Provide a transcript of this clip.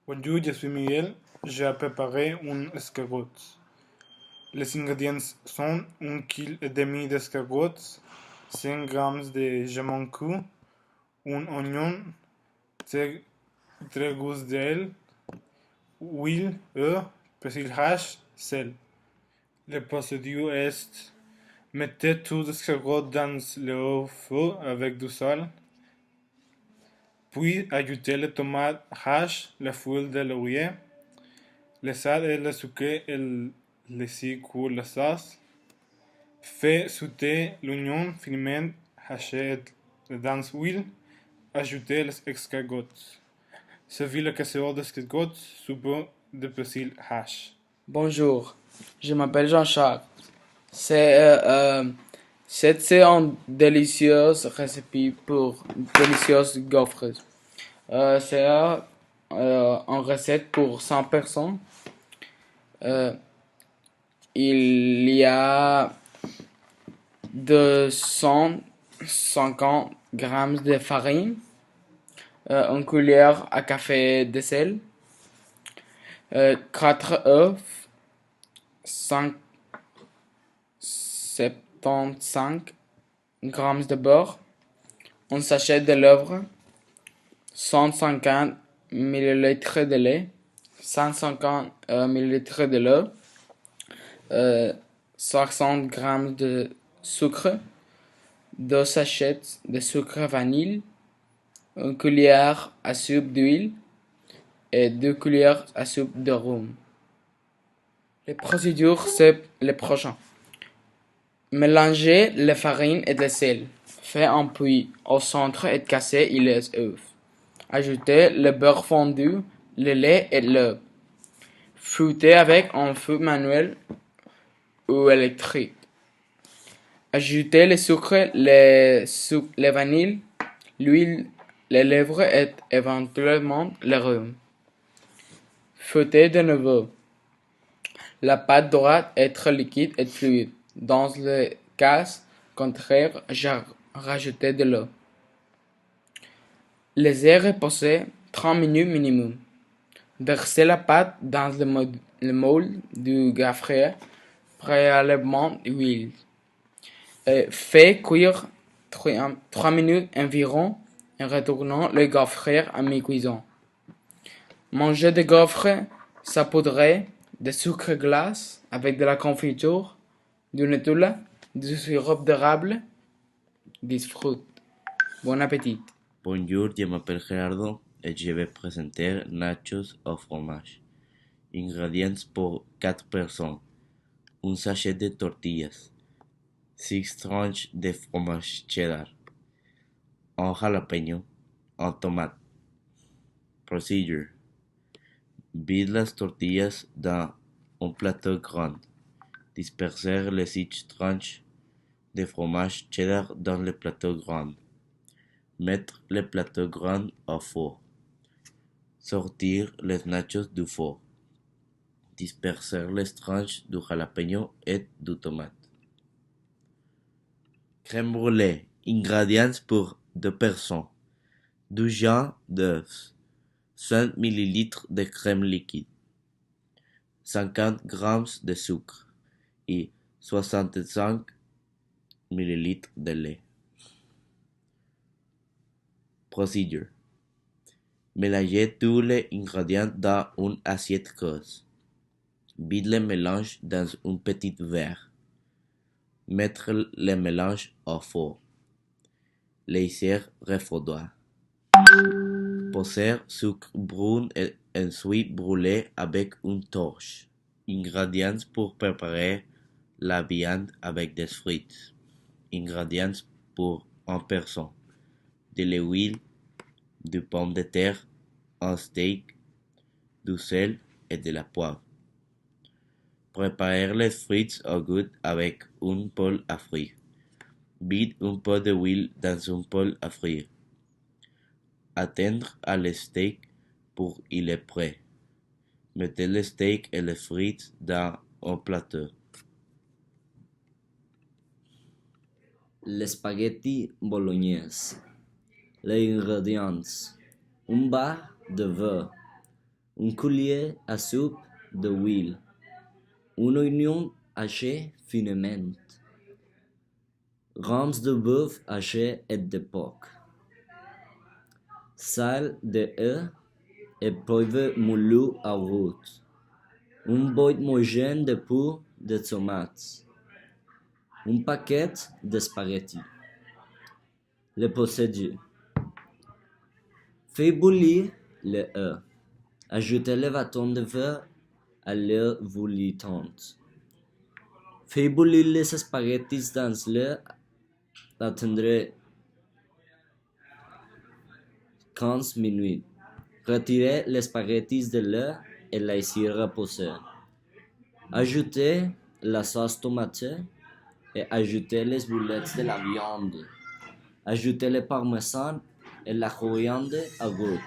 Bonjour, je suis Miguel. J'ai préparé un escargot. Les ingrédients sont 1,5 kg d'escargot, 100 g de jamon cru, un oignon, 3 gousses d'ail, huile, œuf, persil hache, sel. La procédure est: mettez tout l'escargot dans le feu avec du sel, puis ajoutez les tomates haches, la feuille de laurier, le sel et le sucre et le sucre la sauce. Faites sauter l'oignon finement haché dans l'huile. Ajoutez les escargots. Servez la casserole d'escargots soupe de persil hache. Bonjour, je m'appelle Jean-Charles. C'est une délicieuse recette pour délicieuses gaufres. C'est une recette pour 100 personnes. Euh, il y a 250 grammes de farine, une cuillère à café de sel, 4 œufs, 75 grammes de beurre, un sachet de levure, 150 ml de lait, 150 ml de lait, 60 grammes de sucre, 2 sachets de sucre vanille, une cuillère à soupe d'huile et 2 cuillères à soupe de rhum. Les procédures, c'est le prochain. Mélangez la farine et le sel. Faites un puits au centre et cassez les œufs. Ajoutez le beurre fondu, le lait et l'œuf. Fouettez avec un feu manuel ou électrique. Ajoutez le sucre, le vanille, l'huile, les lèvres et éventuellement le rhum. Fouettez de nouveau. La pâte doit être liquide et fluide. Dans le cas contraire, rajoutez de l'eau. Laissez reposer 30 minutes minimum. Versez la pâte dans le moule du gaufrier préalablement huilé. Faites cuire 3 minutes environ en retournant le gaufrier à mi-cuisson. Mangez des gaufres saupoudrés de sucre glace avec de la confiture, du Nutella, du sirop d'érable. Disfrute. Bon appétit. Bonjour, je m'appelle Gerardo et je vais présenter nachos au fromage. Ingrédients pour 4 personnes. Un sachet de tortillas, 6 tranches de fromage cheddar, un jalapeño, un tomate. Procedure. Vide las tortillas dans un plateau grand. Disperser les 6 tranches de fromage cheddar dans le plateau grand. Mettre le plateau grand au four. Sortir les nachos du four. Disperser les tranches du jalapeño et du tomate. Crème brûlée. Ingrédients pour 2 personnes. 2 jaune d'œufs. 5 ml de crème liquide. 50 g de sucre et 65 ml de lait. Procedure. Mélangez tous les ingrédients dans une assiette creuse. Vide le mélange dans un petit verre. Mettre le mélange au four. Laisser refroidir. Poser sucre brun et ensuite brûler avec une torche. Ingrédients pour préparer la viande avec des frites. Ingrédients pour 1 personne. De l'huile, du pomme de terre, un steak, du sel et de la poivre. Préparer les frites au goût avec une poêle à frire. Vide un peu d'huile dans une poêle à frire. Attendre à le steak pour il est prêt. Mettez le steak et les frites dans un plateau. Les spaghetti bolognaise. Les ingrédients: un bar de beurre, un collier à soupe d'huile, un oignon haché finement, rams de bœuf haché et de porc, sel de œuf et poivre moulu à route, un boîte homogène de poudre de tomates, un paquet de spaghettis. Le procédure. Faites bouillir le œuf. Ajoutez le bâton de beurre à l'eau bouillante. Faites bouillir les spaghettis dans l'eau. Attendez 15 minutes. Retirez les spaghettis de l'eau et laissez reposer. Ajoutez la sauce tomate et ajoutez les boulettes de la viande. Ajoutez le parmesan et la coriandre à goût.